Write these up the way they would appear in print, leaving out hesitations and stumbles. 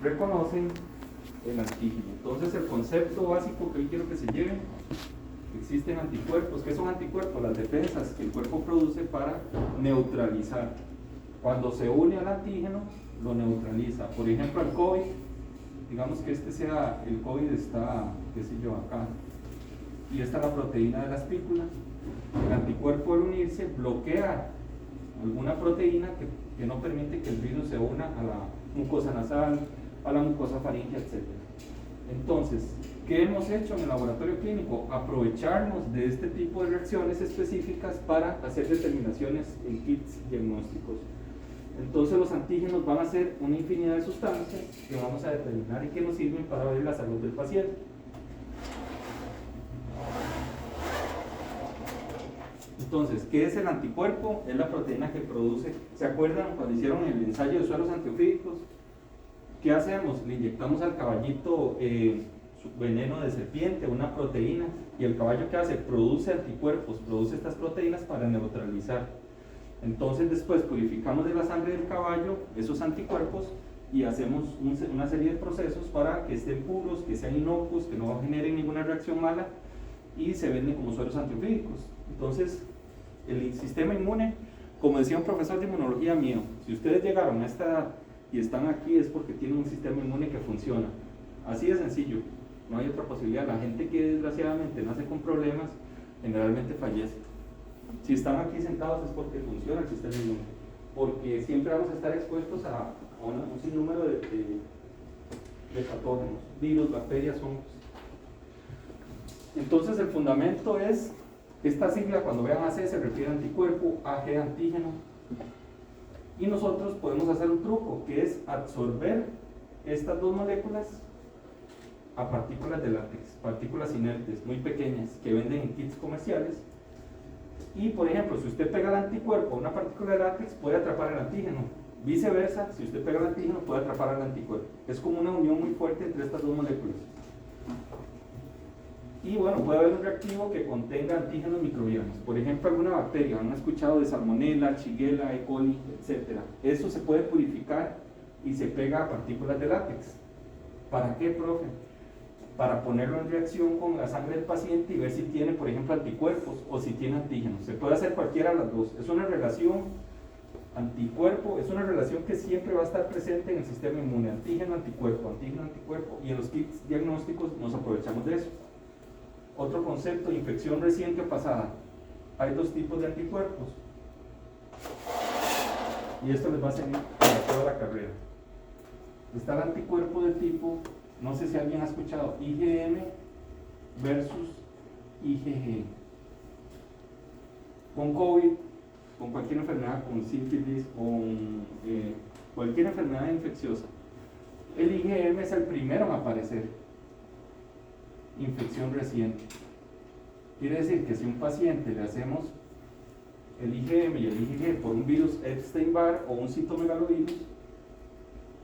reconocen el antígeno. Entonces el concepto básico que hoy quiero que se lleven: existen anticuerpos. ¿Qué son anticuerpos? Las defensas que el cuerpo produce para neutralizar. Cuando se une al antígeno, lo neutraliza. Por ejemplo, al COVID, digamos que este sea, el COVID está, qué sé yo, acá, y esta es la proteína de la espícula. El anticuerpo, al unirse, bloquea alguna proteína que no permite que el virus se una a la mucosa nasal, a la mucosa faríngea, etc. Entonces, ¿qué hemos hecho en el laboratorio clínico? Aprovecharnos de este tipo de reacciones específicas para hacer determinaciones en kits diagnósticos. Entonces los antígenos van a ser una infinidad de sustancias que vamos a determinar y que nos sirven para ver la salud del paciente. Entonces, ¿qué es el anticuerpo? Es la proteína que produce. ¿Se acuerdan cuando hicieron el ensayo de sueros antiofídicos? ¿Qué hacemos? Le inyectamos al caballito su veneno de serpiente, una proteína, y el caballo, ¿qué hace? Produce anticuerpos, produce estas proteínas para neutralizar. Entonces después purificamos de la sangre del caballo esos anticuerpos y hacemos una serie de procesos para que estén puros, que sean inocuos, que no generen ninguna reacción mala, y se venden como sueros antiofídicos. Entonces el sistema inmune, como decía un profesor de inmunología mío, si ustedes llegaron a esta edad y están aquí es porque tienen un sistema inmune que funciona. Así de sencillo, no hay otra posibilidad. La gente que desgraciadamente nace con problemas generalmente fallece. Si están aquí sentados es porque funciona el sistema inmune, porque siempre vamos a estar expuestos a un sinnúmero de patógenos, virus, bacterias, hongos. Entonces el fundamento es, esta sigla cuando vean AC se refiere a anticuerpo, AG antígeno, y nosotros podemos hacer un truco que es absorber estas dos moléculas a partículas de látex, partículas inertes muy pequeñas que venden en kits comerciales. Y por ejemplo, si usted pega el anticuerpo a una partícula de látex, puede atrapar el antígeno. Viceversa, si usted pega el antígeno, puede atrapar el anticuerpo. Es como una unión muy fuerte entre estas dos moléculas. Y bueno, puede haber un reactivo que contenga antígenos microbianos. Por ejemplo, alguna bacteria, han escuchado de Salmonella, Shigella, E. coli, etc. Eso se puede purificar y se pega a partículas de látex. ¿Para qué, profe? Para ponerlo en reacción con la sangre del paciente y ver si tiene, por ejemplo, anticuerpos o si tiene antígenos. Se puede hacer cualquiera de las dos. Es una relación anticuerpo, es una relación que siempre va a estar presente en el sistema inmune. Antígeno, anticuerpo, antígeno, anticuerpo. Y en los kits diagnósticos nos aprovechamos de eso. Otro concepto: infección reciente o pasada. Hay dos tipos de anticuerpos. Y esto les va a servir para toda la carrera. Está el anticuerpo del tipo, no sé si alguien ha escuchado, IgM versus IgG. Con COVID, con cualquier enfermedad, con sífilis, con cualquier enfermedad infecciosa, el IgM es el primero en aparecer. Infección reciente. Quiere decir que si a un paciente le hacemos el IgM y el IgG por un virus Epstein-Barr o un citomegalovirus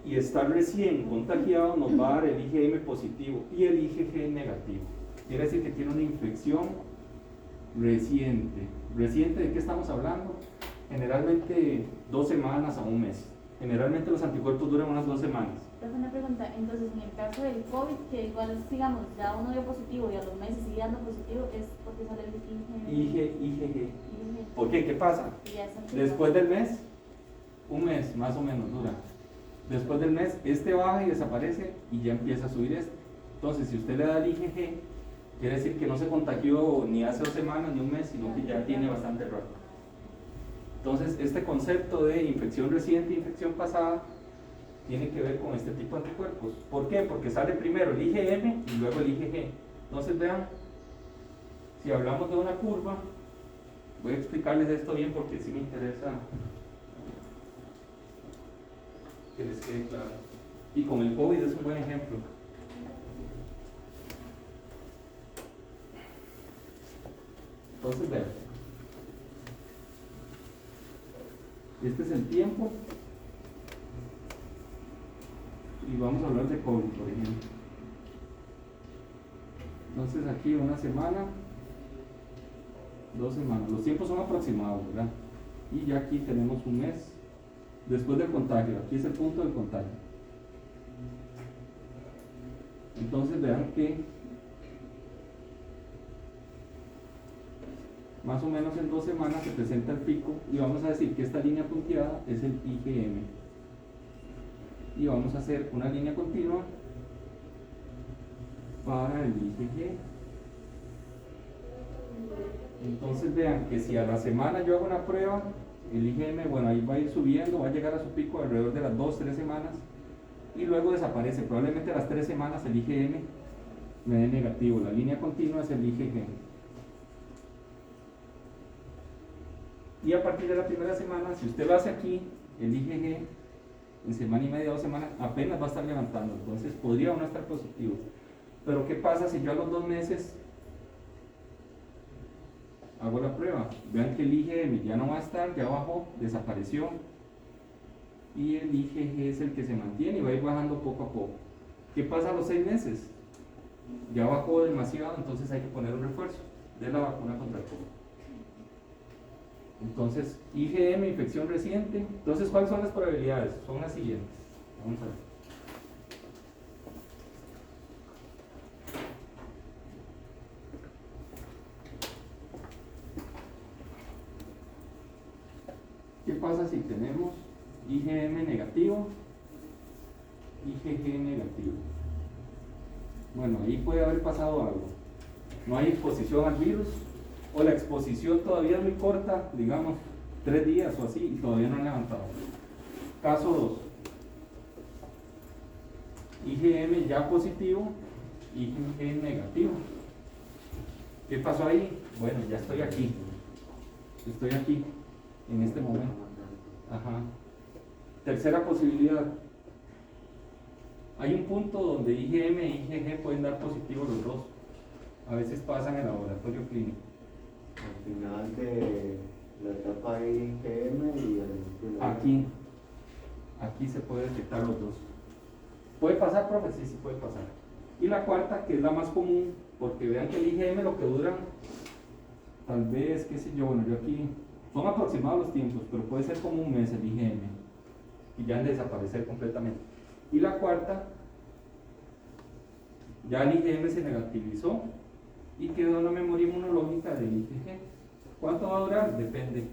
y está recién contagiado, nos va a dar el IgM positivo y el IgG negativo. Quiere decir que tiene una infección reciente. ¿Reciente de qué estamos hablando? Generalmente 2 semanas a un mes. Generalmente los anticuerpos duran unas 2 semanas. Una pregunta, entonces en el caso del COVID, que igual digamos ya uno dio positivo y a los meses sigue dando positivo, es porque sale el IgG. ¿Por qué? ¿Qué pasa? Después del mes, un mes más o menos dura. Después del mes, este baja y desaparece y ya empieza a subir este. Entonces, si usted le da el IgG, quiere decir que no se contagió ni hace 2 semanas ni un mes, sino que ya tiene bastante rato. Entonces, este concepto de infección reciente e infección pasada tiene que ver con este tipo de anticuerpos. ¿Por qué? Porque sale primero el IgM y luego el IgG. Entonces vean, si hablamos de una curva, voy a explicarles esto bien porque sí me interesa que les quede claro. Y con el COVID es un buen ejemplo. Entonces vean, este es el tiempo. Y vamos a hablar de COVID, por ejemplo. Entonces aquí 1 semana, 2 semanas. Los tiempos son aproximados, ¿verdad? Y ya aquí tenemos un mes después del contagio. Aquí es el punto del contagio. Entonces vean que más o menos en 2 semanas se presenta el pico y vamos a decir que esta línea punteada es el IgM y vamos a hacer una línea continua para el IgG. Entonces vean que si a la semana yo hago una prueba, el IgM, bueno, ahí va a ir subiendo, va a llegar a su pico alrededor de las 2-3 semanas y luego desaparece. Probablemente a las 3 semanas el IgM me dé negativo. La línea continua es el IgG. Y a partir de la primera semana, si usted lo hace aquí, el IgG en semana y media, 2 semanas, apenas va a estar levantando. Entonces podría o no estar positivo. Pero ¿qué pasa si yo a los 2 meses hago la prueba? Vean que el IgM ya no va a estar, ya bajó, desapareció. Y el IgG es el que se mantiene y va a ir bajando poco a poco. ¿Qué pasa a los 6 meses? Ya bajó demasiado, entonces hay que poner un refuerzo de la vacuna contra el COVID. Entonces, IgM, infección reciente. Entonces, ¿cuáles son las probabilidades? Son las siguientes. Vamos a ver. ¿Qué pasa si tenemos IgM negativo, IgG negativo? Bueno, ahí puede haber pasado algo. No hay exposición al virus, o la exposición todavía es muy corta, digamos 3 días o así, y todavía no han levantado. Caso 2, IgM ya positivo, IgG negativo. ¿Qué pasó ahí? Bueno, ya estoy aquí en este momento. Ajá. Tercera posibilidad, hay un punto donde IgM e IgG pueden dar positivo los dos. A veces pasa en el laboratorio clínico. Al final de la etapa IgM y el... Aquí se puede detectar los dos. ¿Puede pasar, profe? Sí, sí puede pasar. Y la cuarta, que es la más común, porque vean que el IgM lo que dura, tal vez, qué sé yo, bueno, yo aquí, son aproximados los tiempos, pero puede ser como un mes el IgM, y ya han de desaparecer completamente. Y la cuarta, ya el IgM se negativizó y quedó en la memoria inmunológica del IgG. ¿Cuánto va a durar? Depende.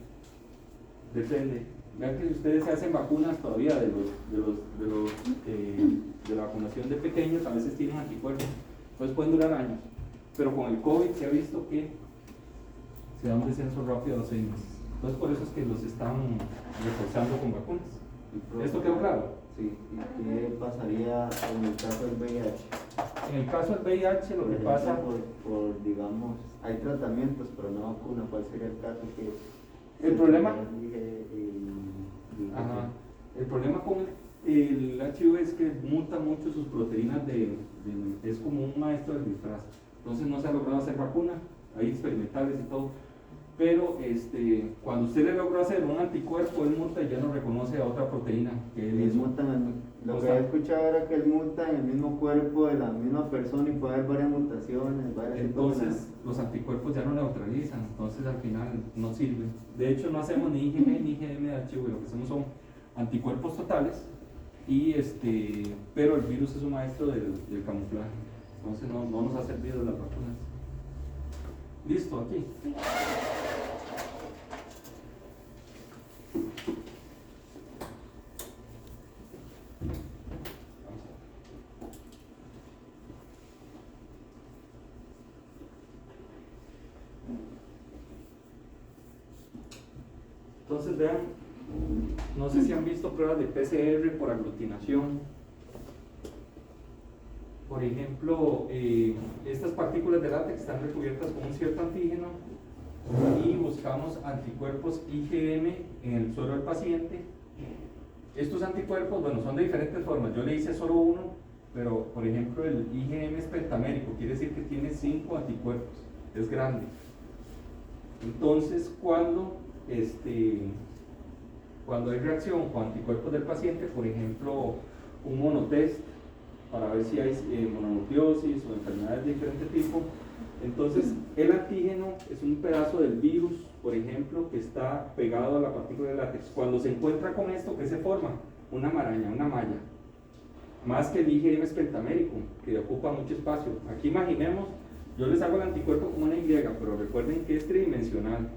Vean que si ustedes se hacen vacunas todavía de la vacunación de pequeños, a veces tienen anticuerpos, entonces pueden durar años. Pero con el COVID se ha visto que se da un descenso rápido a los 6 meses. Entonces por eso es que los están reforzando con vacunas. ¿Esto quedó claro? Sí. ¿Y qué pasaría en el caso del VIH? En el caso del VIH lo que Por pasa... ejemplo, por, digamos, hay tratamientos, pero no vacuna. ¿Cuál sería el caso que... El problema... Ajá. El problema con el HIV es que muta mucho sus proteínas es como un maestro del disfraz. Entonces no se ha logrado hacer vacuna, hay experimentales y todo. Pero cuando usted le logró hacer un anticuerpo, él muta y ya no reconoce a otra proteína que él hizo. Lo que he escuchado era que él muta en el mismo cuerpo de la misma persona y puede haber varias mutaciones. Entonces los anticuerpos ya no neutralizan, entonces al final no sirve. De hecho no hacemos ni IgG ni IgM de HIV, lo que hacemos son anticuerpos totales, pero el virus es un maestro del camuflaje, entonces no nos ha servido las vacunas. ¿Listo? Aquí. Entonces vean, no sé si han visto pruebas de PCR por aglutinación. Por ejemplo, estas partículas de látex están recubiertas con un cierto antígeno y buscamos anticuerpos IgM en el suero del paciente. Estos anticuerpos, bueno, son de diferentes formas. Yo le hice solo uno, pero por ejemplo el IgM es pentamérico, quiere decir que tiene 5 anticuerpos, es grande. Entonces, cuando hay reacción con anticuerpos del paciente, por ejemplo, un monotest para ver si hay mononucleosis o enfermedades de diferente tipo, entonces el antígeno es un pedazo del virus, por ejemplo, que está pegado a la partícula de látex. Cuando se encuentra con esto, ¿qué se forma? Una maraña, una malla. más que el IgM es pentamérico, que ocupa mucho espacio. Aquí imaginemos, yo les hago el anticuerpo como una Y, pero recuerden que es tridimensional.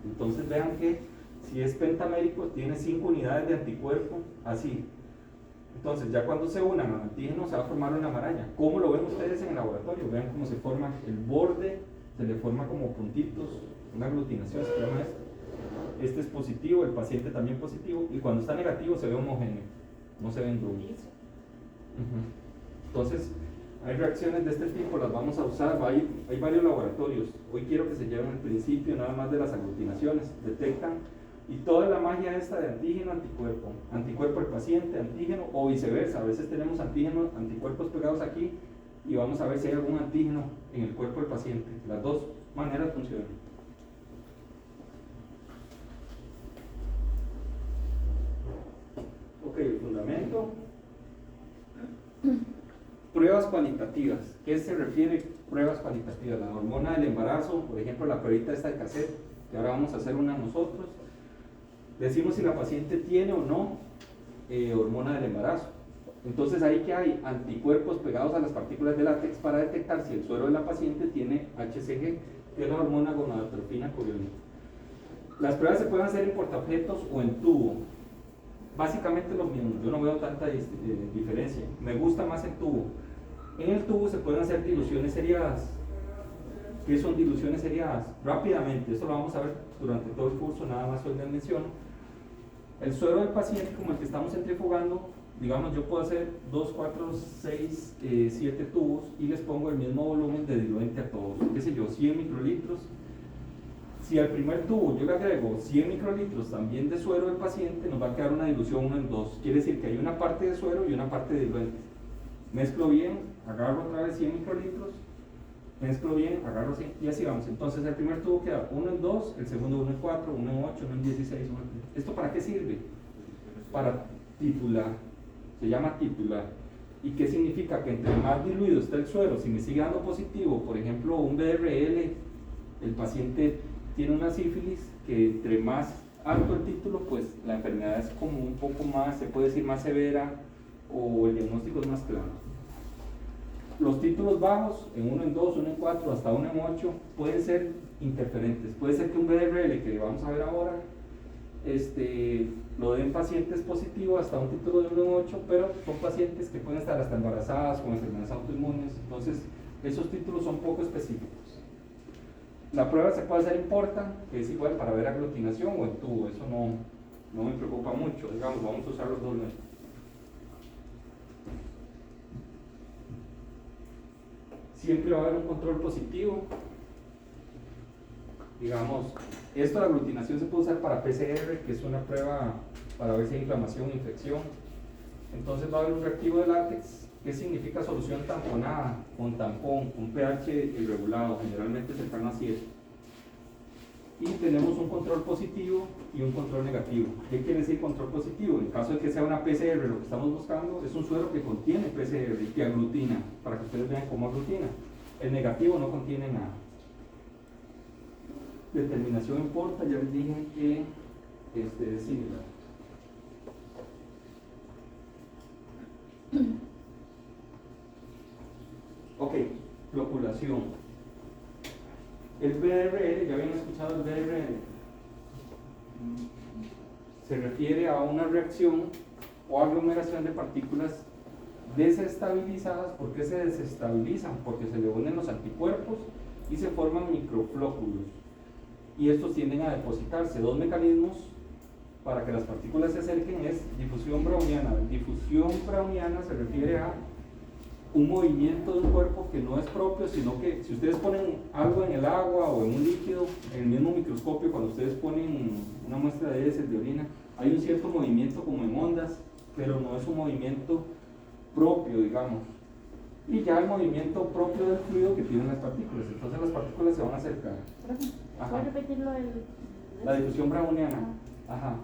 Entonces vean que si es pentamérico tiene 5 unidades de anticuerpo, así. Entonces ya cuando se unan al antígeno se va a formar una maraña. ¿Cómo lo ven ustedes en el laboratorio? Vean cómo se forma el borde, se le forma como puntitos, una aglutinación se llama esto. Este es positivo, el paciente también positivo, y cuando está negativo se ve homogéneo, no se ven grupos. Entonces, hay reacciones de este tipo, las vamos a usar, hay varios laboratorios. Hoy quiero que se lleven al principio nada más de las aglutinaciones, detectan, y toda la magia esta de antígeno, anticuerpo, anticuerpo al paciente, antígeno, o viceversa. A veces tenemos antígenos, anticuerpos pegados aquí, y vamos a ver si hay algún antígeno en el cuerpo del paciente. Las dos maneras funcionan. Ok, el fundamento. Pruebas cualitativas. ¿Qué se refiere pruebas cualitativas? La hormona del embarazo, por ejemplo, la pruebita esta de cassette, que ahora vamos a hacer una nosotros. Decimos si la paciente tiene o no hormona del embarazo. Entonces ahí que hay anticuerpos pegados a las partículas de látex para detectar si el suero de la paciente tiene HCG, que es la hormona gonadotropina coriolina. Las pruebas se pueden hacer en portaobjetos o en tubo. Básicamente lo mismo, yo no veo tanta diferencia. Me gusta más el tubo. En el tubo se pueden hacer diluciones seriadas. ¿Qué son diluciones seriadas? Rápidamente, esto lo vamos a ver durante todo el curso, nada más hoy les menciono. El suero del paciente, como el que estamos centrifugando, digamos yo puedo hacer 2, 4, 6, 7 tubos y les pongo el mismo volumen de diluente a todos, qué sé yo, 100 microlitros. Si al primer tubo yo le agrego 100 microlitros también de suero del paciente, nos va a quedar una dilución 1 en 2. Quiere decir que hay una parte de suero y una parte de diluente. Mezclo bien, agarro otra vez 100 microlitros, mezclo bien, agarro 100 y así vamos. Entonces el primer tubo queda 1 en 2, el segundo 1 en 4, 1 en 8, 1 en 16, 1 en 13. ¿Esto para qué sirve? Para titular. Se llama titular. ¿Y qué significa? Que entre más diluido está el suero, si me sigue dando positivo, por ejemplo un BRL, el paciente tiene una sífilis, que entre más alto el título, pues la enfermedad es como un poco más, se puede decir más severa, o el diagnóstico es más claro. Los títulos bajos, en 1 en 2, 1 en 4, hasta 1 en 8, pueden ser interferentes. Puede ser que un BRL, que vamos a ver ahora, lo den pacientes positivos hasta un título de 1 en 8, pero son pacientes que pueden estar hasta embarazadas con enfermedades autoinmunes. Entonces, esos títulos son poco específicos. La prueba se puede hacer en porta, que es igual para ver aglutinación, o en tubo. Eso no me preocupa mucho. Digamos, vamos a usar los dos métodos. Siempre va a haber un control positivo. Digamos, esto de aglutinación se puede usar para PCR, que es una prueba para ver si hay inflamación o infección. Entonces va a haber un reactivo de látex. ¿Qué significa solución tamponada? Con tampón, con pH irregulado, generalmente cercano a 7. Y tenemos un control positivo y un control negativo. ¿Qué quiere decir control positivo? En caso de que sea una PCR, lo que estamos buscando es un suero que contiene PCR y que aglutina, para que ustedes vean cómo aglutina. El negativo no contiene nada. Determinación en porta, ya les dije que es similar. Ok, floculación. El BRL, ya habían escuchado el BRL, se refiere a una reacción o aglomeración de partículas desestabilizadas. ¿Por qué se desestabilizan? Porque se le unen los anticuerpos y se forman microflóculos. Y estos tienden a depositarse. Dos mecanismos para que las partículas se acerquen es difusión browniana. Difusión browniana se refiere a un movimiento de un cuerpo que no es propio, sino que si ustedes ponen algo en el agua o en un líquido, en el mismo microscopio, cuando ustedes ponen una muestra de heces, de orina, hay un cierto movimiento como en ondas, pero no es un movimiento propio, digamos. Y ya el movimiento propio del fluido que tienen las partículas, entonces las partículas se van a acercar. ¿Puedes repetirlo La difusión browniana. Ajá.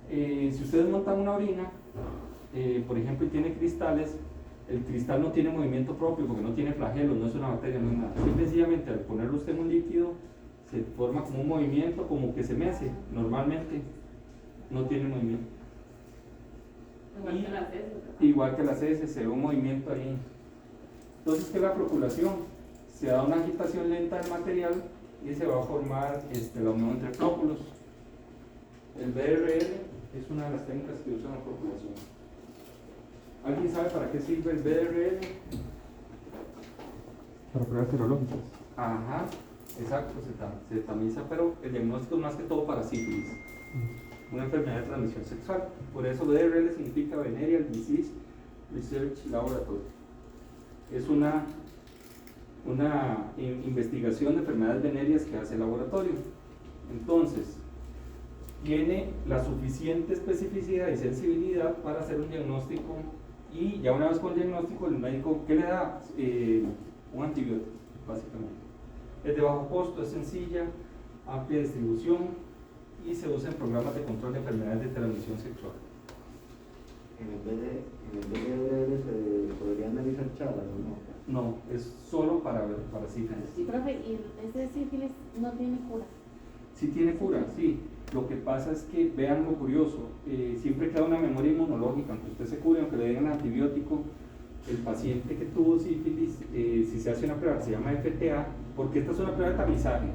Si ustedes montan una orina, por ejemplo, y tiene cristales, el cristal no tiene movimiento propio porque no tiene flagelos, no es una bacteria, no es nada. Sencillamente al ponerlo usted en un líquido, se forma como un movimiento, como que se mece. Normalmente no tiene movimiento. Igual que las heces, ¿verdad? Igual que las heces, se ve un movimiento ahí. Entonces, ¿qué es la floculación? Se da una agitación lenta del material y se va a formar la unión entre flóculos. El BRL es una de las técnicas que usan la floculación. ¿Alguien sabe para qué sirve el BRL? Para pruebas serológicas. Ajá, exacto, se tamiza, pero el diagnóstico es más que todo para sífilis, una enfermedad de transmisión sexual. Por eso BRL significa Venereal Disease Research Laboratory. Es una investigación de enfermedades venéreas que hace el laboratorio. Entonces, tiene la suficiente especificidad y sensibilidad para hacer un diagnóstico, y ya una vez con el diagnóstico, el médico, ¿qué le da? Un antibiótico, básicamente. Es de bajo costo, es sencilla, amplia distribución y se usa en programas de control de enfermedades de transmisión sexual. En el BRL se podría analizar chalas, ¿o no? No, es solo para sífilis. Sí, profe, y ese sífilis no tiene cura. Sí tiene cura, sí. Lo que pasa es que, vean lo curioso, siempre queda una memoria inmunológica, aunque usted se cure, aunque le den antibiótico, el paciente que tuvo sífilis, si se hace una prueba que se llama FTA, porque esta es una prueba de tamizaje,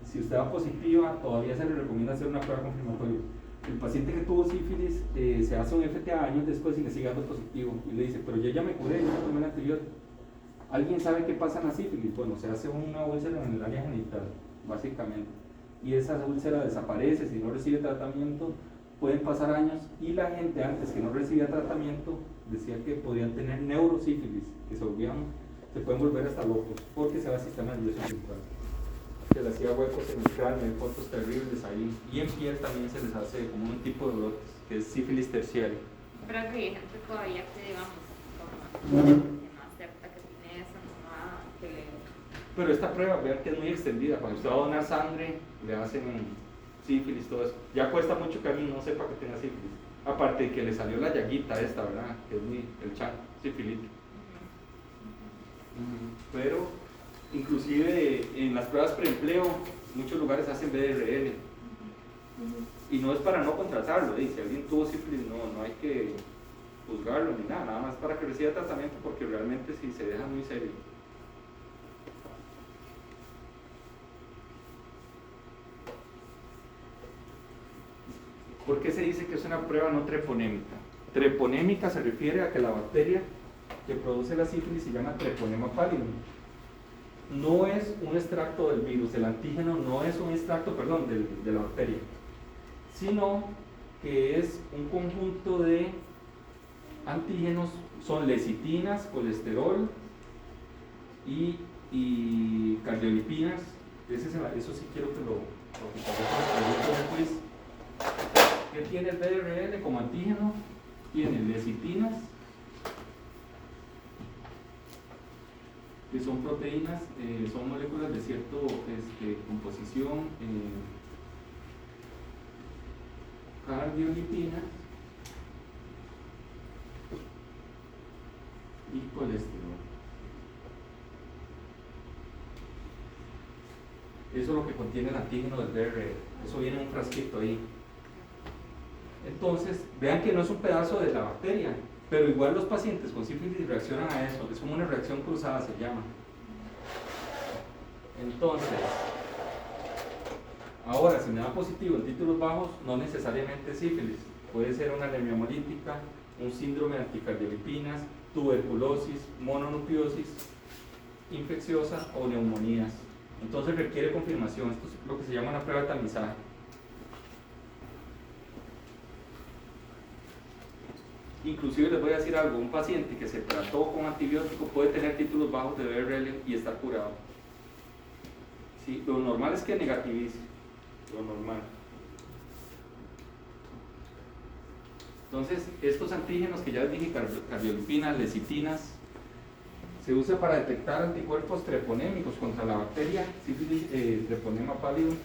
si usted va positiva, todavía se le recomienda hacer una prueba confirmatoria. El paciente que tuvo sífilis se hace un FTA años después y le sigue dando positivo, y le dice, pero yo ya me curé, yo ya tomé el antibiótico. ¿Alguien sabe qué pasa en la sífilis? Bueno, se hace una úlcera en el área genital, básicamente, y esa úlcera desaparece si no recibe tratamiento. Pueden pasar años, y la gente antes que no recibía tratamiento decía que podían tener neurosífilis, que se pueden volver hasta locos porque se va al sistema nervioso central. Se les hacía huecos en el cráneo, hay fotos terribles ahí, y en piel también se les hace como un tipo de brotes, que es sífilis terciaria. Pero que hay gente todavía que, digamos, que no acepta que tiene eso, Pero esta prueba, vean que es muy extendida. Cuando usted va a donar sangre, le hacen sífilis, todo eso. Ya cuesta mucho que alguien no sepa que tenga sífilis. Aparte de que le salió la llaguita esta, ¿verdad? Que es el chan, sifilito. Pero, inclusive en las pruebas preempleo, muchos lugares hacen BRL. Y no es para no contratarlo, si alguien tuvo sífilis no hay que juzgarlo ni nada, nada más para que reciba tratamiento, porque realmente sí se deja muy serio. ¿Por qué se dice que es una prueba no treponémica? Treponémica se refiere a que la bacteria que produce la sífilis se llama Treponema pallidum. No es un extracto del virus, el antígeno no es un extracto, perdón, de la bacteria, sino que es un conjunto de antígenos, son lecitinas, colesterol y cardiolipinas. Eso sí quiero que lo quiz. ¿Qué tiene el BRL como antígeno? Tiene lecitinas, que son proteínas, son moléculas de cierta composición, cardiolipinas y colesterol. Eso es lo que contiene el antígeno del BRL. Eso viene en un frasquito ahí. Entonces, vean que no es un pedazo de la bacteria, pero igual los pacientes con sífilis reaccionan a eso. Es como una reacción cruzada, se llama. Entonces, ahora, si me da positivo en títulos bajos, no necesariamente sífilis. Puede ser una anemia hemolítica, un síndrome de anticardiolipinas, tuberculosis, mononucleosis infecciosa o neumonías. Entonces requiere confirmación. Esto es lo que se llama una prueba de tamizaje. Inclusive les voy a decir algo, un paciente que se trató con antibiótico puede tener títulos bajos de BRL y estar curado. Sí, lo normal es que negativice, lo normal. Entonces, estos antígenos que ya les dije, cardiolipinas, lecitinas, se usa para detectar anticuerpos treponémicos contra la bacteria sífilis, Treponema pallidum.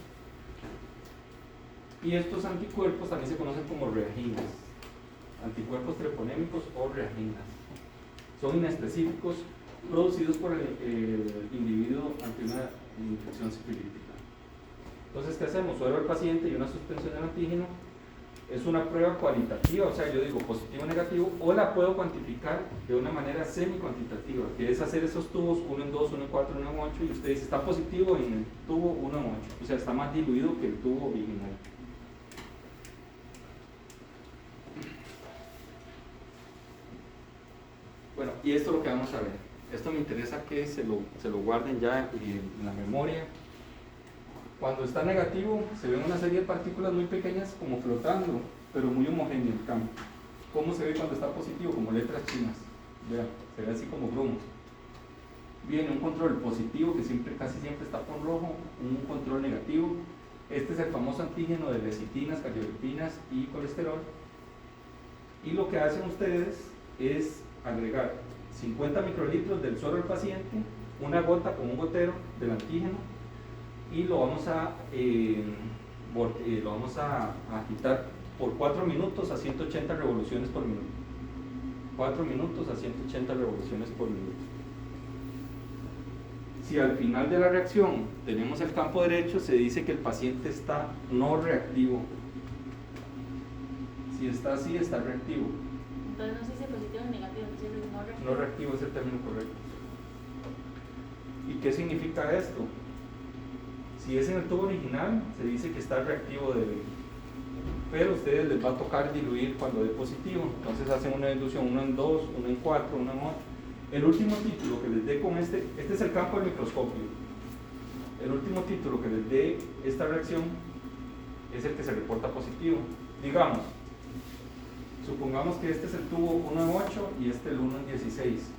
Y estos anticuerpos también se conocen como reaginas. Anticuerpos treponémicos o reaginas. Son inespecíficos, producidos por el individuo ante una infección sifilítica. Entonces, ¿qué hacemos? Suero al paciente y una suspensión del antígeno es una prueba cualitativa, o sea, yo digo positivo o negativo, o la puedo cuantificar de una manera semi-cuantitativa, que es hacer esos tubos 1 en 2, 1 en 4, 1 en 8, y usted dice, está positivo en el tubo 1 en 8, o sea, está más diluido que el tubo original. Bueno, y esto es lo que vamos a ver. Esto me interesa que se lo guarden ya en la memoria. Cuando está negativo, se ven una serie de partículas muy pequeñas como flotando, pero muy homogéneo el campo. ¿Cómo se ve cuando está positivo? Como letras chinas. Vean, se ve así como grumos. Viene un control positivo que casi siempre está por rojo, un control negativo. Este es el famoso antígeno de lecitinas, cardiolipinas y colesterol. Y lo que hacen ustedes es agregar 50 microlitros del suero del paciente, una gota con un gotero del antígeno, y lo vamos a agitar por 4 minutos a 180 revoluciones por minuto. 4 minutos a 180 revoluciones por minuto. Si al final de la reacción tenemos el campo derecho, se dice que el paciente está no reactivo. Si está así, está reactivo. Entonces no sé si es positivo o negativo, si es no reactivo. No reactivo es el término correcto. ¿Y qué significa esto? Si es en el tubo original, se dice que está reactivo débil. Pero a ustedes les va a tocar diluir cuando dé positivo. Entonces hacen una dilución 1 en 2, 1 en 4, 1 en 8. El último título que les dé con este es el campo del microscopio. El último título que les dé esta reacción es el que se reporta positivo. Digamos, supongamos que este es el tubo 1 en 8 y este el 1 en 16.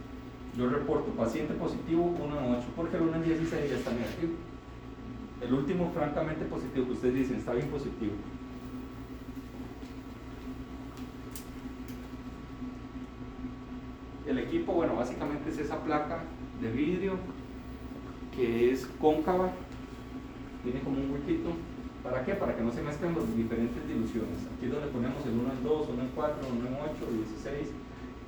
Yo reporto paciente positivo 1 en 8 porque el 1 en 16 ya está negativo. El último francamente positivo que ustedes dicen está bien positivo. El equipo, bueno, básicamente es esa placa de vidrio que es cóncava, tiene como un huequito. ¿Para qué? Para que no se mezclen las diferentes diluciones. Aquí es donde ponemos el 1 en 2, 1 en 4, 1 en 8, 16,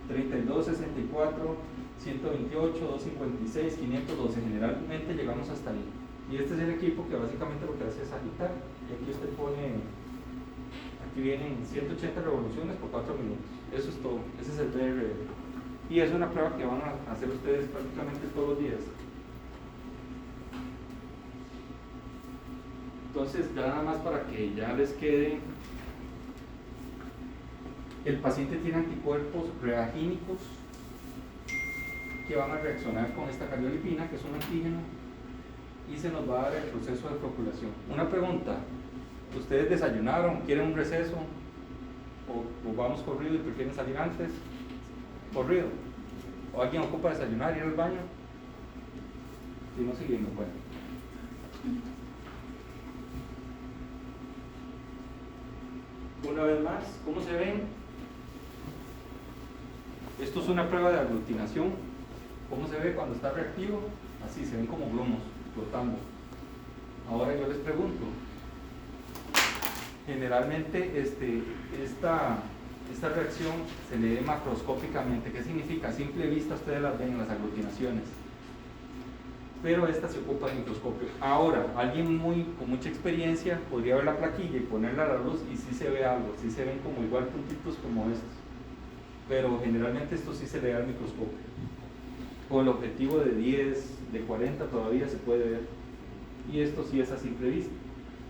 32, 64, 128, 256, 512. Generalmente llegamos hasta ahí. Y este es el equipo que básicamente lo que hace es agitar. Y aquí usted pone, aquí vienen 180 revoluciones por 4 minutos. Eso es todo. Ese es el BRL. Y es una prueba que van a hacer ustedes prácticamente todos los días. Entonces, ya nada más para que ya les quede, el paciente tiene anticuerpos reagínicos que van a reaccionar con esta cardiolipina, que es un antígeno, y se nos va a dar el proceso de floculación. Una pregunta, ¿ustedes desayunaron, quieren un receso, o vamos corrido y prefieren salir antes? Corrido. ¿O alguien ocupa desayunar, ir al baño? Si no, seguimos, bueno. Una vez más, ¿cómo se ven? Esto es una prueba de aglutinación. ¿Cómo se ve cuando está reactivo? Así, se ven como grumos flotando. Ahora yo les pregunto, generalmente esta reacción se lee macroscópicamente. ¿Qué significa? A simple vista ustedes las ven en las aglutinaciones, pero esta se ocupa de microscopio. Ahora, alguien con mucha experiencia podría ver la plaquilla y ponerla a la luz y sí se ve algo, sí se ven como igual puntitos como estos, pero generalmente esto sí se lee al microscopio. Con el objetivo de 10, de 40 todavía se puede ver, y esto sí es a simple vista.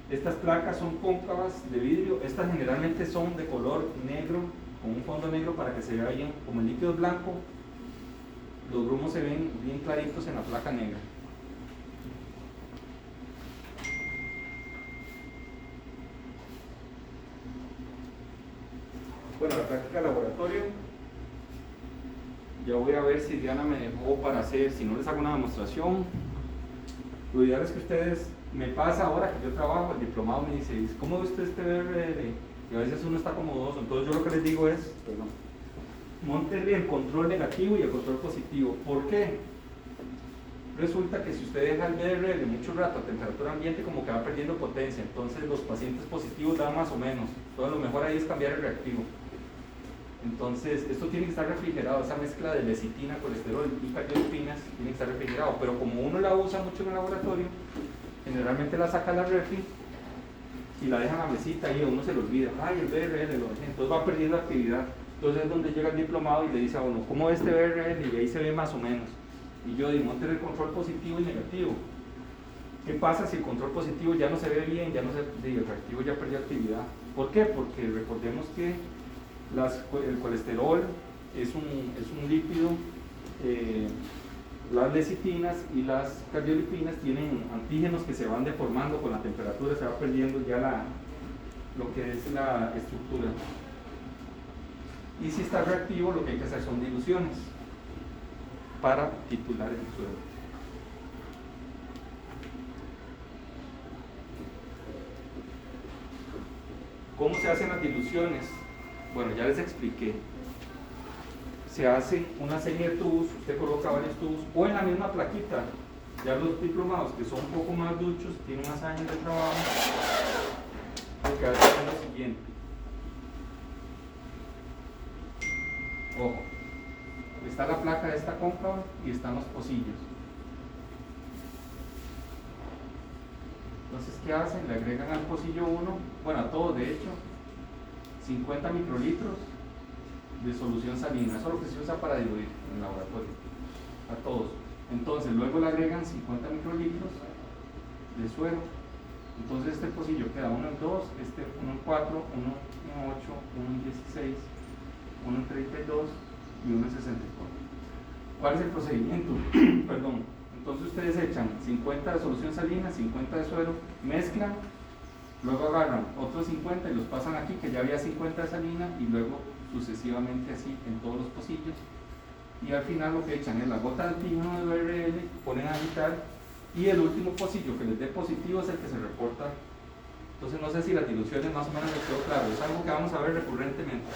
Estas placas son cóncavas de vidrio, estas generalmente son de color negro, con un fondo negro para que se vea bien. Como el líquido es blanco, los grumos se ven bien claritos en la placa negra. Bueno, la práctica de laboratorio, ya voy a ver si Diana me dejó para hacer, si no les hago una demostración. Lo ideal es que ustedes, me pasa ahora que yo trabajo, el diplomado me dice, ¿cómo ve usted este BRL? Y a veces uno está como dudoso, entonces yo lo que les digo es, móntenle el control negativo y el control positivo. ¿Por qué? Resulta que si usted deja el BRL mucho rato a temperatura ambiente, como que va perdiendo potencia, entonces los pacientes positivos dan más o menos. Entonces lo mejor ahí es cambiar el reactivo. Entonces esto tiene que estar refrigerado, esa mezcla de lecitina, colesterol y cardiolipinas tiene que estar refrigerado, pero como uno la usa mucho en el laboratorio, generalmente la saca a la refri, si la dejan a la mesita ahí, a uno se le olvida, ay, el BRL lo dejé, entonces va perdiendo actividad. Entonces es donde llega el diplomado y le dice a uno, ¿cómo ve este BRL? Y ahí se ve más o menos. Y yo digo, monte el control positivo y negativo. ¿Qué pasa si el control positivo ya no se ve bien, ya no se, el reactivo ya perdió actividad? ¿Por qué? Porque recordemos que el colesterol es un lípido, las lecitinas y las cardiolipinas tienen antígenos que se van deformando con la temperatura, se va perdiendo ya lo que es la estructura. Y si está reactivo, lo que hay que hacer son diluciones para titular el suero. ¿Cómo se hacen las diluciones? Bueno, ya les expliqué. Se hace una serie de tubos, usted coloca varios tubos, o en la misma plaquita. Ya los diplomados, que son un poco más duchos, tienen más años de trabajo, lo que hacen es lo siguiente. Ojo, está la placa de esta cóncava y están los pocillos. Entonces, ¿qué hacen? Le agregan al pocillo 1, bueno, a todos de hecho, 50 microlitros de solución salina. Eso es lo que se usa para diluir en el laboratorio, a todos. Entonces, luego le agregan 50 microlitros de suero. Entonces, este pocillo queda 1 en 2, este 1 en 4, 1 en 8, 1 en 16, 1 en 32 y 1 en 64. ¿Cuál es el procedimiento? Perdón. Entonces ustedes echan 50 de solución salina, 50 de suero, mezclan, luego agarran otros 50 y los pasan aquí, que ya había 50 de salina, y luego sucesivamente así en todos los pocillos. Y al final lo que echan es la gota de antígeno de BRL, ponen a agitar, y el último pocillo que les dé positivo es el que se reporta. Entonces no sé si las diluciones más o menos les quedó claro, es algo que vamos a ver recurrentemente,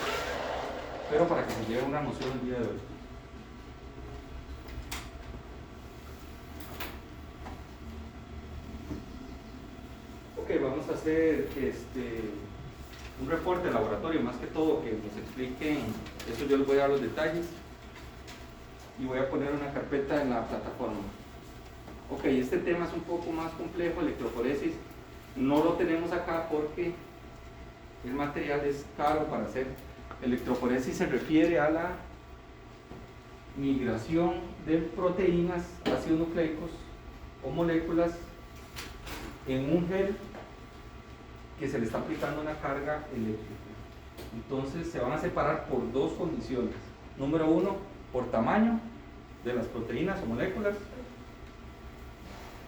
pero para que se lleve una noción el día de hoy. Vamos a hacer un reporte de laboratorio, más que todo que nos expliquen, eso yo les voy a dar los detalles y voy a poner una carpeta en la plataforma. Ok, este tema es un poco más complejo, electroforesis, no lo tenemos acá porque el material es caro para hacer. Electroforesis se refiere a la migración de proteínas, ácidos nucleicos o moléculas en un gel que se le está aplicando una carga eléctrica. Entonces se van a separar por dos condiciones. Número uno, por tamaño de las proteínas o moléculas.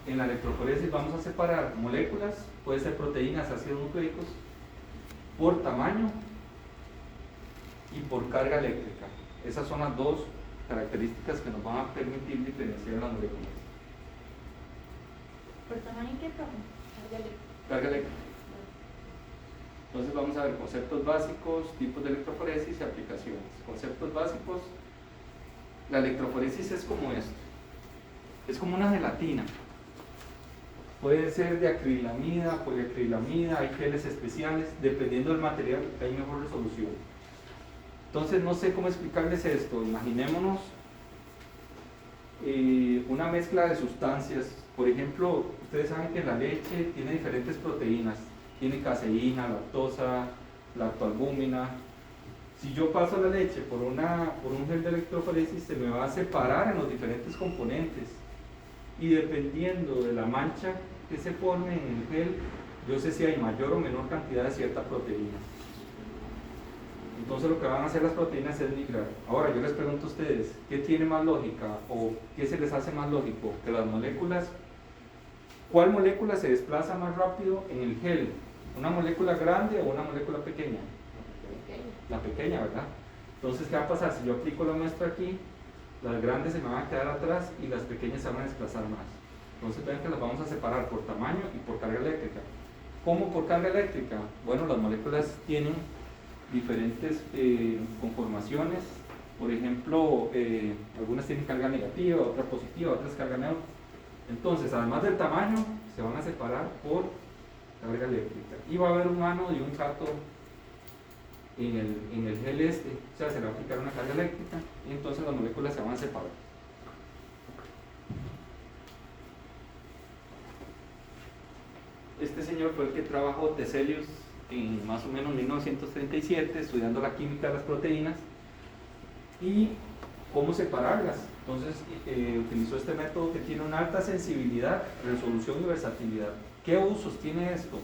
En la electroforesis vamos a separar moléculas, puede ser proteínas, ácidos nucleicos, por tamaño y por carga eléctrica. Esas son las dos características que nos van a permitir diferenciar las moléculas. ¿Por tamaño qué? Carga eléctrica. Entonces vamos a ver conceptos básicos, tipos de electroforesis y aplicaciones. Conceptos básicos, la electroforesis es como esto, es como una gelatina. Puede ser de acrilamida, poliacrilamida, hay geles especiales, dependiendo del material hay mejor resolución. Entonces no sé cómo explicarles esto, imaginémonos una mezcla de sustancias. Por ejemplo, ustedes saben que la leche tiene diferentes proteínas, tiene caseína, lactosa, lactoalbúmina. Si yo paso la leche por un gel de electroforesis, se me va a separar en los diferentes componentes, y dependiendo de la mancha que se forme en el gel, yo sé si hay mayor o menor cantidad de cierta proteína. Entonces lo que van a hacer las proteínas es migrar. Ahora yo les pregunto a ustedes, ¿qué tiene más lógica o qué se les hace más lógico? Que las moléculas, ¿cuál molécula se desplaza más rápido en el gel? ¿Una molécula grande o una molécula pequeña? La pequeña, ¿verdad? Entonces, ¿qué va a pasar? Si yo aplico la muestra aquí, las grandes se me van a quedar atrás y las pequeñas se van a desplazar más. Entonces vean que las vamos a separar por tamaño y por carga eléctrica. ¿Cómo por carga eléctrica? Bueno, las moléculas tienen diferentes conformaciones. Por ejemplo, algunas tienen carga negativa, otras positiva, otras carga neutra. Entonces, además del tamaño, se van a separar por carga eléctrica. Y va a haber un ánodo y un cátodo en el gel o sea, se le va a aplicar una carga eléctrica y entonces las moléculas se van a separar. este señor fue el que trabajó Teselius en más o menos 1937, estudiando la química de las proteínas y cómo separarlas. Entonces utilizó este método que tiene una alta sensibilidad, resolución y versatilidad. ¿Qué usos tiene esto?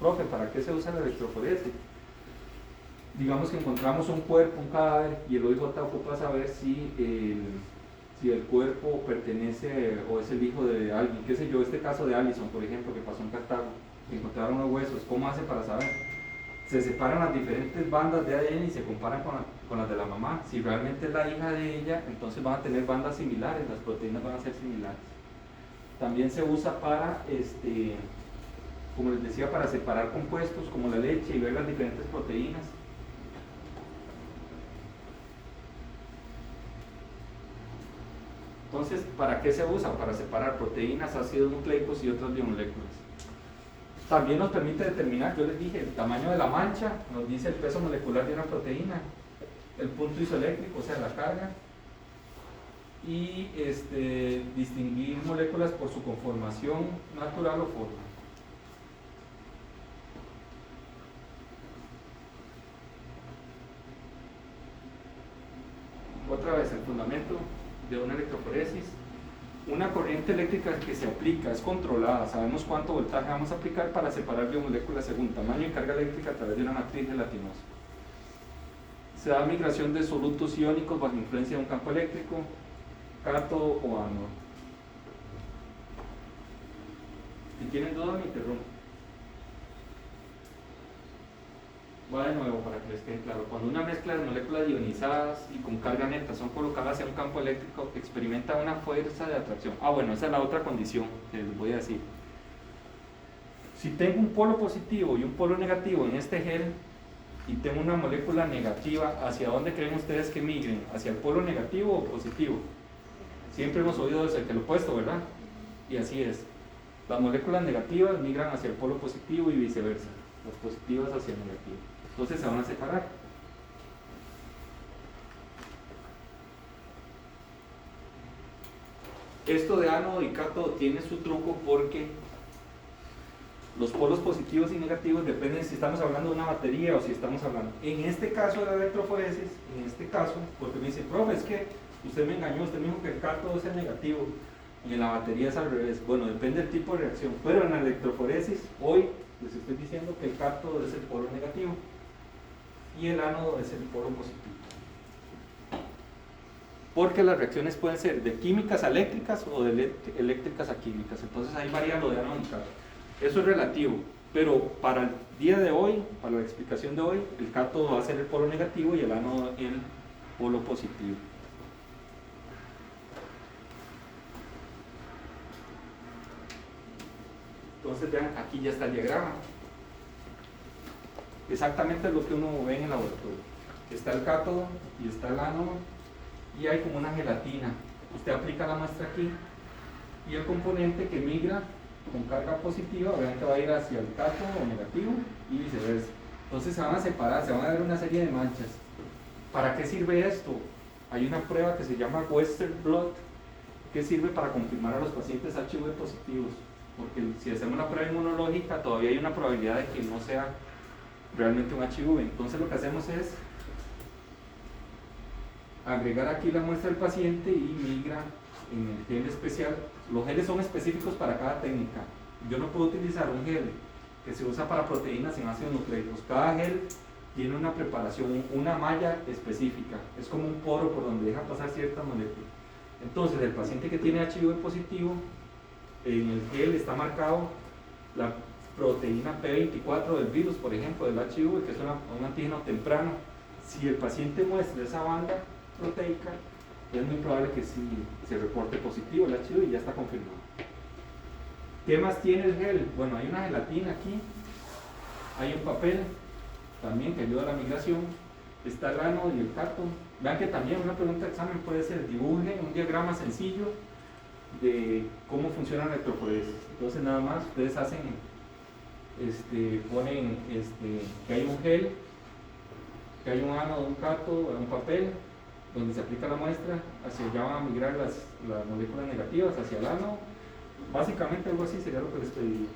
Profe, ¿para qué se usa la electroforesis? Digamos que encontramos un cuerpo, un cadáver, y el OIJ ocupa saber si el cuerpo pertenece o es el hijo de alguien, qué sé yo, este caso de Allison, por ejemplo, que pasó en Cartago, que encontraron unos huesos. ¿Cómo hace para saber? Se separan las diferentes bandas de ADN y se comparan con las de la mamá. Si realmente es la hija de ella, entonces van a tener bandas similares, las proteínas van a ser similares. También se usa para, como les decía, para separar compuestos como la leche y ver las diferentes proteínas. Entonces, ¿para qué se usa? Para separar proteínas, ácidos nucleicos y otras biomoléculas. También nos permite determinar, yo les dije, el tamaño de la mancha, nos dice el peso molecular de una proteína, el punto isoeléctrico, o sea, la carga, y distinguir moléculas por su conformación natural o forma. Otra vez, el fundamento de una electroforesis. Una corriente eléctrica que se aplica es controlada, sabemos cuánto voltaje vamos a aplicar para separar biomoléculas según tamaño y carga eléctrica a través de una matriz gelatinosa. Se da migración de solutos iónicos bajo influencia de un campo eléctrico, cátodo o ánodo. Si tienen duda me interrumpo. Va de nuevo para que les quede claro. Cuando una mezcla de moléculas ionizadas y con carga neta son colocadas hacia un campo eléctrico, experimenta una fuerza de atracción. Bueno, esa es la otra condición que les voy a decir. Si tengo un polo positivo y un polo negativo en este gel y tengo una molécula negativa, ¿hacia dónde creen ustedes que migren? ¿Hacia el polo negativo o positivo? Siempre hemos oído eso, el opuesto, ¿verdad? Y así es. Las moléculas negativas migran hacia el polo positivo y viceversa. Las positivas hacia el negativo. Entonces se van a separar. Esto de ánodo y cátodo tiene su truco porque los polos positivos y negativos dependen si estamos hablando de una batería o si estamos hablando. En este caso de la electroforesis, porque me dice, profe, es que usted me engañó, usted me dijo que el cátodo es el negativo y en la batería es al revés. Bueno, depende del tipo de reacción, pero en la electroforesis hoy les estoy diciendo que el cátodo es el polo negativo y el ánodo es el polo positivo. Porque las reacciones pueden ser de químicas a eléctricas o de eléctricas a químicas. Entonces ahí varía lo de ánodo y cátodo. Eso es relativo, pero para el día de hoy, para la explicación de hoy, el cátodo va a ser el polo negativo y el ánodo el polo positivo. Entonces vean, aquí ya está el diagrama. Exactamente lo que uno ve en el laboratorio. Está el cátodo y está el ánodo y hay como una gelatina. Usted aplica la muestra aquí y el componente que migra con carga positiva, vean que va a ir hacia el cátodo o negativo y viceversa. Entonces se van a separar, se van a ver una serie de manchas. ¿Para qué sirve esto? Hay una prueba que se llama Western Blot que sirve para confirmar a los pacientes HIV positivos. Porque si hacemos la prueba inmunológica todavía hay una probabilidad de que no sea realmente un HIV. Entonces lo que hacemos es agregar aquí la muestra del paciente y migra en el gel especial. Los geles son específicos para cada técnica. Yo no puedo utilizar un gel que se usa para proteínas sin ácidos nucleicos. Cada gel tiene una preparación, una malla específica. Es como un poro por donde deja pasar ciertas moléculas. Entonces el paciente que tiene HIV positivo, en el gel está marcado la proteína P24 del virus, por ejemplo, del HIV, que es un antígeno temprano. Si el paciente muestra esa banda proteica, es muy probable que sí se reporte positivo el HIV y ya está confirmado. ¿Qué más tiene el gel? Bueno, hay una gelatina aquí, hay un papel también que ayuda a la migración, está el ánodo y el cátodo. Vean que también una pregunta de examen puede ser: dibujen un diagrama sencillo de cómo funciona la electroforesis. Entonces nada más ustedes hacen, ponen que hay un gel, que hay un ánodo, un cátodo, un papel donde se aplica la muestra, hacia allá van a migrar las moléculas negativas hacia el ánodo. Básicamente algo así sería lo que les pediría.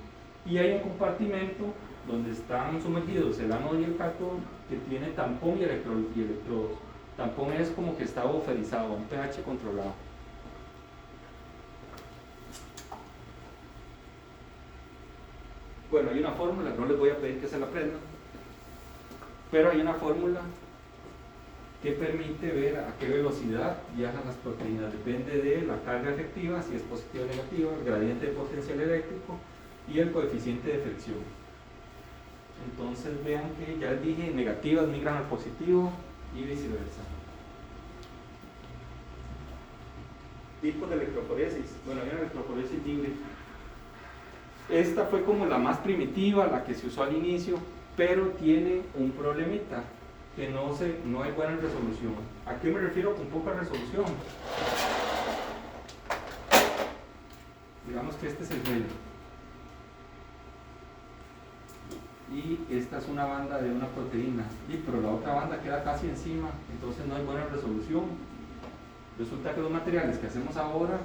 Y hay un compartimento donde están sumergidos el ánodo y el cátodo que tiene tampón y electrodos. Tampón es como que está buferizado, un pH controlado. Bueno, hay una fórmula, no les voy a pedir que se la aprendan, pero hay una fórmula que permite ver a qué velocidad viajan las proteínas. Depende de la carga efectiva, si es positiva o negativa, el gradiente de potencial eléctrico y el coeficiente de fricción. Entonces vean que ya les dije, negativas migran al positivo y viceversa. Tipos de electroforesis. Bueno, hay una electroforesis libre. Esta fue como la más primitiva, la que se usó al inicio, pero tiene un problemita, que no hay buena resolución. ¿A qué me refiero con poca resolución? Digamos que este es el gel. Y esta es una banda de una proteína, pero la otra banda queda casi encima, entonces no hay buena resolución. Resulta que los materiales que hacemos ahora,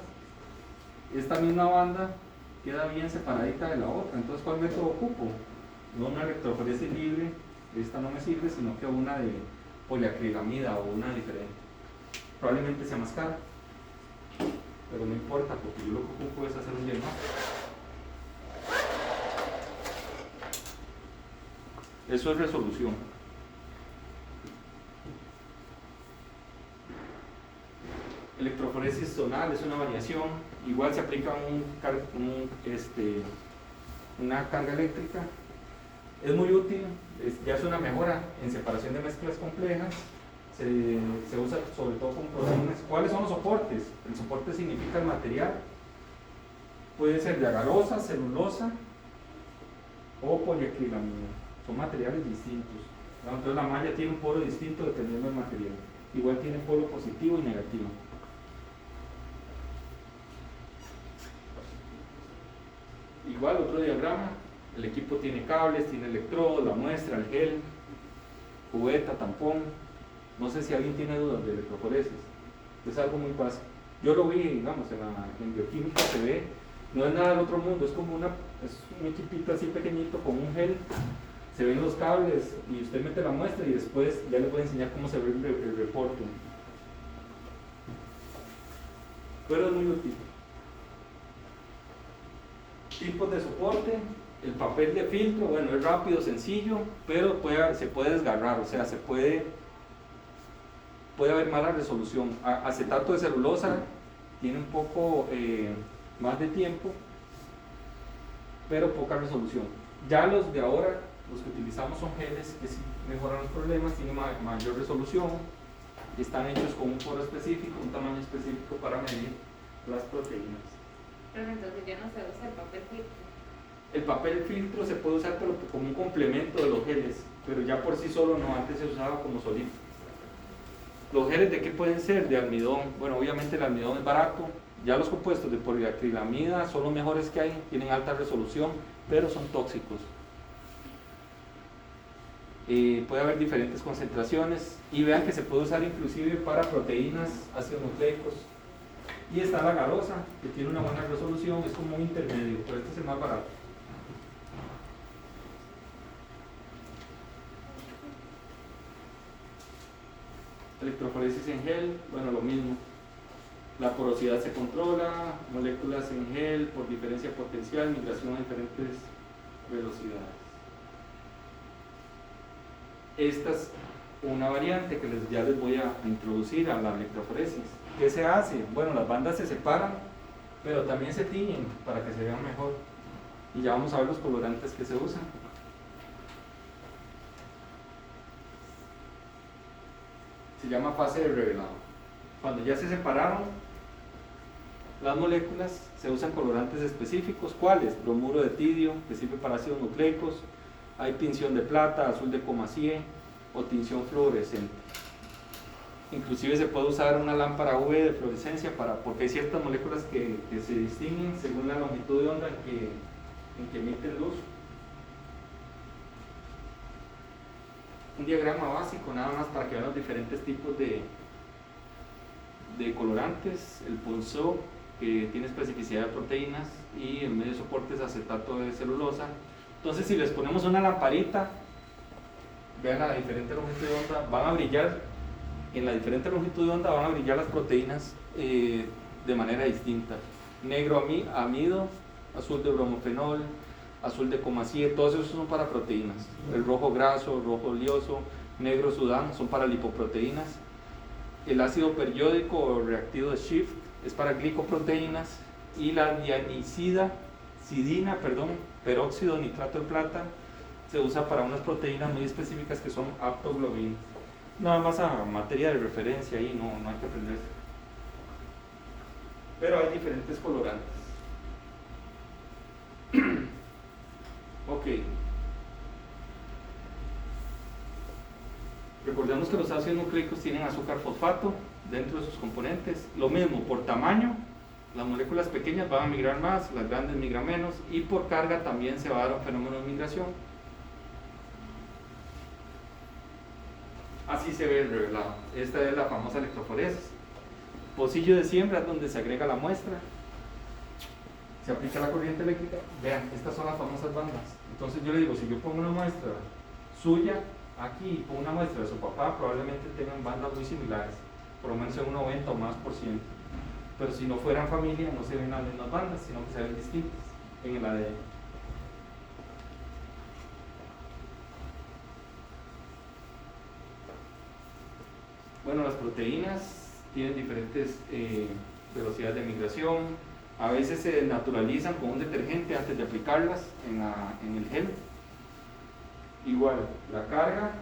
esta misma banda queda bien separadita de la otra. Entonces, ¿cuál método ocupo? No una electroforesis libre, esta no me sirve, sino que una de poliacrilamida o una diferente. Probablemente sea más cara, pero no importa, porque yo lo que ocupo es hacer un diagnóstico. Eso es resolución. Electroforesis zonal es una variación, igual se aplica una carga eléctrica. Es muy útil, ya es una mejora en separación de mezclas complejas. Se usa sobre todo con proteínas. ¿Cuáles son los soportes? El soporte significa el material. Puede ser de agarosa, celulosa o poliacrilamida. Son materiales distintos. Entonces la malla tiene un polo distinto dependiendo del material. Igual tiene polo positivo y negativo. Igual otro diagrama. El equipo tiene cables, tiene electrodos, la muestra, el gel, cubeta, tampón. No sé si alguien tiene dudas de electroforesis. Es algo muy fácil. Yo lo vi, digamos, en bioquímica se ve. No es nada del otro mundo, es como un equipito así pequeñito con un gel. Se ven los cables y usted mete la muestra y después ya le voy a enseñar cómo se ve el reporte. Pero es muy útil. Tipos de soporte. El papel de filtro, bueno, es rápido, sencillo, pero se puede desgarrar, o sea, puede haber mala resolución. Acetato de celulosa tiene un poco más de tiempo, pero poca resolución. Ya los de ahora, los que utilizamos son geles que sí mejoran los problemas, tienen mayor resolución, están hechos con un poro específico, un tamaño específico para medir las proteínas. Pero entonces ya no se usa el papel filtro. El papel filtro se puede usar pero como un complemento de los geles, pero ya por sí solo no, antes se usaba como solito. ¿Los geles de qué pueden ser? De almidón. Bueno, obviamente el almidón es barato. Ya los compuestos de poliacrilamida son los mejores que hay, tienen alta resolución, pero son tóxicos. Puede haber diferentes concentraciones y vean que se puede usar inclusive para proteínas, ácidos nucleicos. Y está la garosa, que tiene una buena resolución, es como un intermedio, pero este es el más barato. Electroforesis en gel, bueno, lo mismo. La porosidad se controla, moléculas en gel por diferencia potencial, migración a diferentes velocidades. Esta es una variante que ya les voy a introducir a la electroforesis. ¿Qué se hace? Bueno, las bandas se separan, pero también se tiñen para que se vean mejor. Y ya vamos a ver los colorantes que se usan. Se llama fase de revelado. Cuando ya se separaron las moléculas, se usan colorantes específicos. ¿Cuáles? Bromuro de tidio, que sirve para ácidos nucleicos. Hay tinción de plata, azul de Comasie o tinción fluorescente. Inclusive se puede usar una lámpara UV de fluorescencia porque hay ciertas moléculas que se distinguen según la longitud de onda en que emiten luz. Un diagrama básico nada más para que vean los diferentes tipos de colorantes. El Ponceau que tiene especificidad de proteínas, y el medio de soporte es acetato de celulosa. Entonces, si les ponemos una lamparita, vean a la diferente longitud de onda, van a brillar, en la diferente longitud de onda van a brillar las proteínas de manera distinta. Negro amido, azul de bromofenol, azul de comacía, todos esos son para proteínas. El rojo graso, rojo oleoso, negro sudán son para lipoproteínas. El ácido periódico o reactivo de Schiff es para glicoproteínas, y la peróxido de nitrato de plata se usa para unas proteínas muy específicas que son aptoglobinas. Nada más a materia de referencia ahí, no hay que aprenderse. Pero hay diferentes colorantes. Ok. Recordemos que los ácidos nucleicos tienen azúcar fosfato dentro de sus componentes. Lo mismo, por tamaño, las moléculas pequeñas van a migrar más, las grandes migran menos, y por carga también se va a dar un fenómeno de migración. Así se ve el revelado. Esta es la famosa electroforesis. Pocillo de siembra, donde se agrega la muestra, se aplica la corriente eléctrica. Vean, estas son las famosas bandas. Entonces yo le digo, si yo pongo una muestra suya aquí y pongo una muestra de su papá, probablemente tengan bandas muy similares, por lo menos en un 90 o más %. Pero si no fueran familia, no se ven las mismas bandas, sino que se ven distintas en el ADN. Bueno, las proteínas tienen diferentes velocidades de migración. A veces se naturalizan con un detergente antes de aplicarlas en el gel. Igual, la carga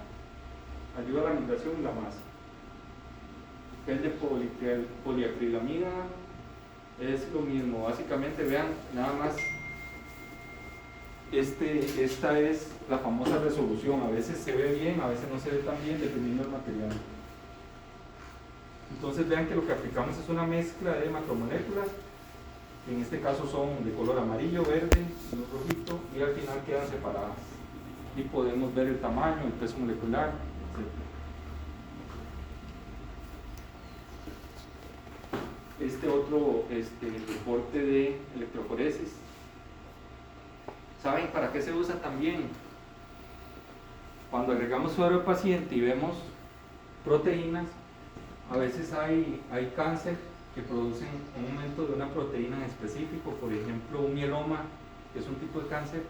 ayuda a la migración y la masa. Gel de poliacrilamida es lo mismo. Básicamente, vean, nada más, esta es la famosa resolución. A veces se ve bien, a veces no se ve tan bien, dependiendo del material. Entonces vean que lo que aplicamos es una mezcla de macromoléculas, que en este caso son de color amarillo, verde y un rojito, y al final quedan separadas. Y podemos ver el tamaño, el peso molecular, etc. Este otro reporte de electroforesis. ¿Saben para qué se usa también? Cuando agregamos suero al paciente y vemos proteínas, a veces hay cáncer que producen un aumento de una proteína en específico, por ejemplo un mieloma, que es un tipo de cáncer.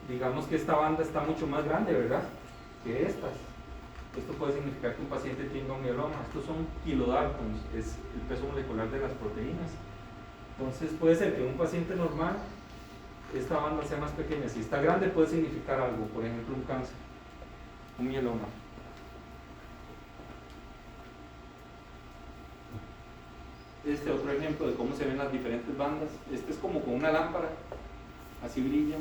Digamos que esta banda está mucho más grande, ¿verdad?, que estas. Esto puede significar que un paciente tenga un mieloma. Estos son kilodaltons, es el peso molecular de las proteínas. Entonces puede ser que en un paciente normal esta banda sea más pequeña. Si está grande puede significar algo, por ejemplo un cáncer, un mieloma. Este otro ejemplo de cómo se ven las diferentes bandas. Este es como con una lámpara, así brilla.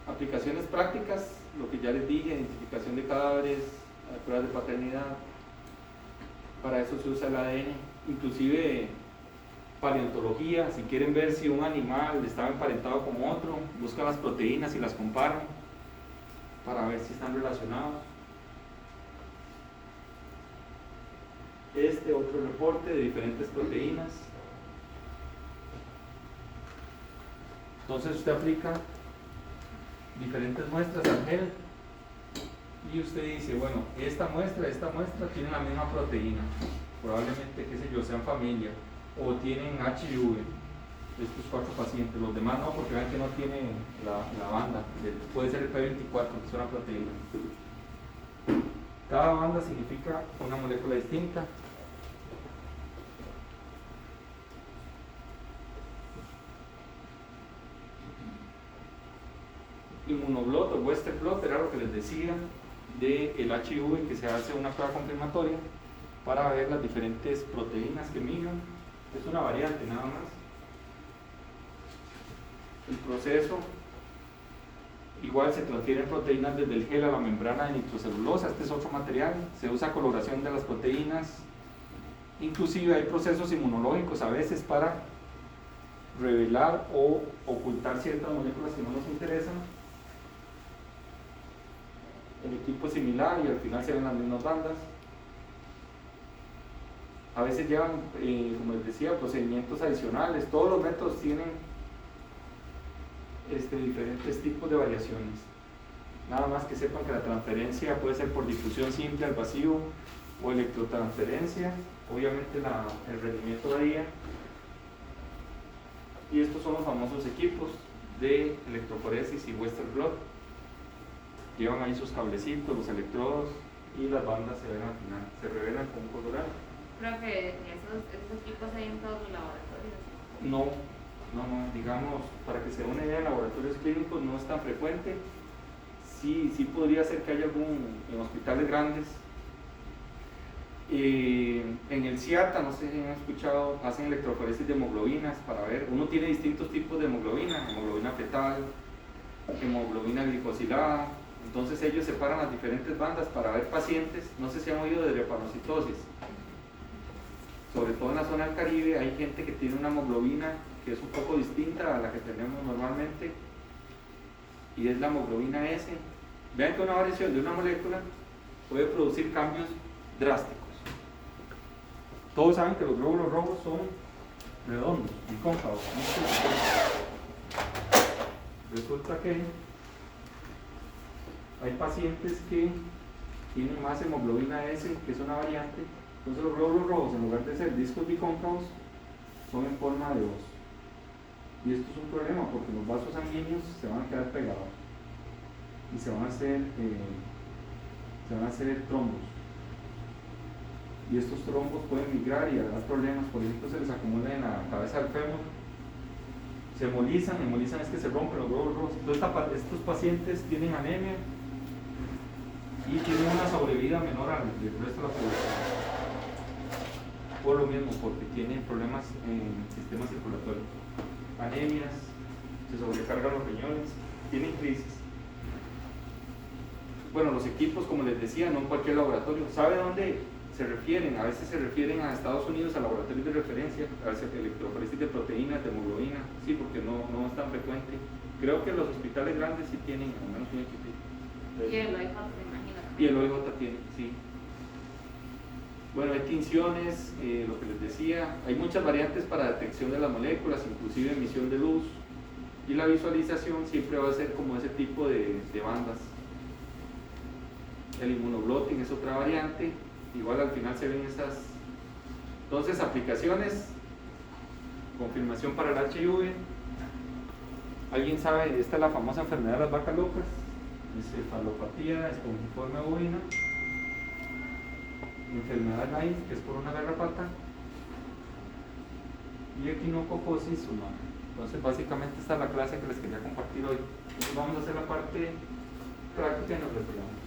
Aplicaciones prácticas, lo que ya les dije: identificación de cadáveres, pruebas de paternidad. Para eso se usa el ADN. Inclusive paleontología, si quieren ver si un animal estaba emparentado con otro, buscan las proteínas y las comparan para ver si están relacionados. Este otro reporte de diferentes proteínas. Entonces usted aplica diferentes muestras al gel y usted dice, bueno, esta muestra tiene la misma proteína, probablemente, qué sé yo, sean familia, o tienen HIV, estos 4 pacientes. Los demás no, porque vean que no tiene la banda, puede ser el P24, que es una proteína. Cada banda significa una molécula distinta. Inmunoblot o Western blot era lo que les decía del HIV, que se hace una prueba confirmatoria para ver las diferentes proteínas que migran. Es una variante nada más. El proceso, igual se transfieren proteínas desde el gel a la membrana de nitrocelulosa. Este es otro material. Se usa coloración de las proteínas. Inclusive hay procesos inmunológicos a veces para revelar o ocultar ciertas moléculas que no nos interesan. El equipo es similar y al final se ven las mismas bandas. A veces llevan, como les decía, procedimientos adicionales. Todos los métodos tienen diferentes tipos de variaciones. Nada más que sepan que la transferencia puede ser por difusión simple al vacío o electrotransferencia. Obviamente el rendimiento varía. Y estos son los famosos equipos de electroforesis y Westerblot. Llevan ahí sus cablecitos, los electrodos, y las bandas se ven al final, se revelan con un colorado. Creo que esos equipos hay en todos los laboratorios. No, digamos, para que se dé una idea, en laboratorios clínicos no es tan frecuente. Sí podría ser que haya en hospitales grandes. En el CIATA, no sé si han escuchado, hacen electroforesis de hemoglobinas para ver, uno tiene distintos tipos de hemoglobina, hemoglobina fetal, hemoglobina glicosilada. Entonces ellos separan las diferentes bandas para ver pacientes. No sé si han oído de drepanocitosis. Sobre todo en la zona del Caribe hay gente que tiene una hemoglobina que es un poco distinta a la que tenemos normalmente, y es la hemoglobina S. Vean que una variación de una molécula puede producir cambios drásticos. Todos saben que los glóbulos rojos son redondos y cóncavos. Resulta que hay pacientes que tienen más hemoglobina S, que es una variante. Entonces los glóbulos rojos, en lugar de ser discos bicóncavos, son en forma de os. Y esto es un problema porque los vasos sanguíneos se van a quedar pegados y se van a hacer trombos. Y estos trombos pueden migrar y dar problemas. Por ejemplo, se les acumula en la cabeza del fémur. Se hemolizan es que se rompen los glóbulos rojos. Entonces estos pacientes tienen anemia y tienen una sobrevida menor al resto de la población. Por lo mismo, porque tienen problemas en el sistema circulatorio. Anemias, se sobrecargan los riñones, tienen crisis. Bueno, los equipos, como les decía, no en cualquier laboratorio. ¿Sabe dónde se refieren? A veces se refieren a Estados Unidos, a laboratorios de referencia, a veces electroforesis de proteínas, de hemoglobina, sí, porque no es tan frecuente. Creo que los hospitales grandes sí tienen al menos un equipo. Y el OIJ, me imagino. Y el OIJ tiene, sí. Bueno, hay tinciones, lo que les decía, hay muchas variantes para detección de las moléculas, inclusive emisión de luz, y la visualización siempre va a ser como ese tipo de bandas. El inmunoblotting es otra variante, igual al final se ven esas. Entonces, aplicaciones, confirmación para el HIV. ¿Alguien sabe? Esta es la famosa enfermedad de las vacas locas, encefalopatía espongiforme bovina, enfermedad de Lyme, que es por una garrapata, y equinococosis humana. Entonces, básicamente esta es la clase que les quería compartir hoy. Entonces, vamos a hacer la parte práctica y nos retiramos.